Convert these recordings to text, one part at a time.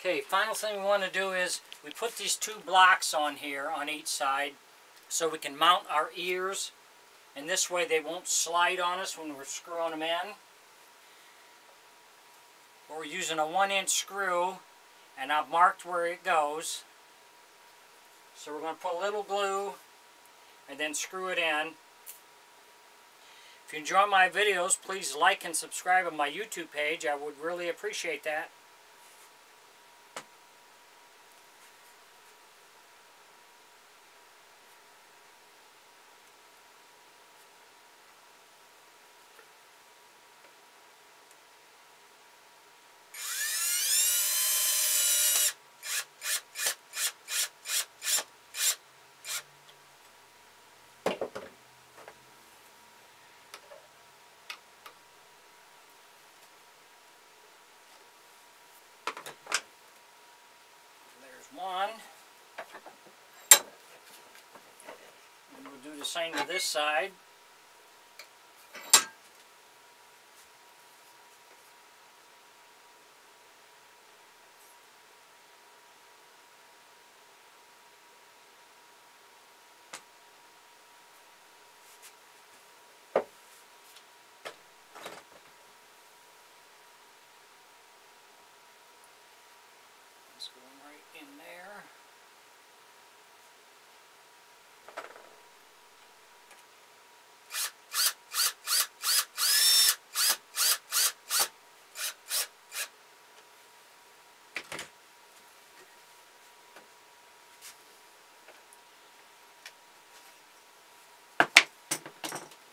Okay, final thing we want to do is we put these two blocks on here on each side so we can mount our ears, and this way they won't slide on us when we're screwing them in. We're using a 1-inch screw, and I've marked where it goes. So we're going to put a little glue and then screw it in. If you enjoy my videos, please like and subscribe on my YouTube page. I would really appreciate that. One, and we'll do the same to this side. It's going right in there.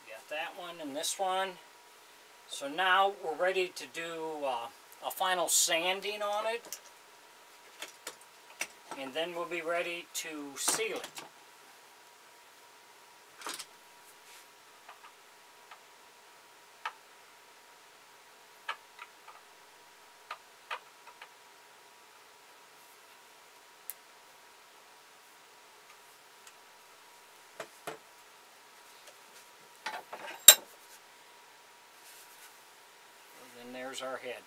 Got that one and this one. So now we're ready to do a final sanding on it. And then we'll be ready to seal it. And then there's our head.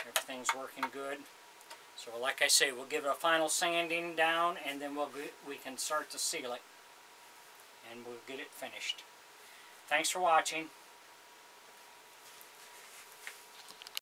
Everything's working good. So like I say, we'll give it a final sanding down, and then we can start to seal it, and we'll get it finished. Thanks for watching.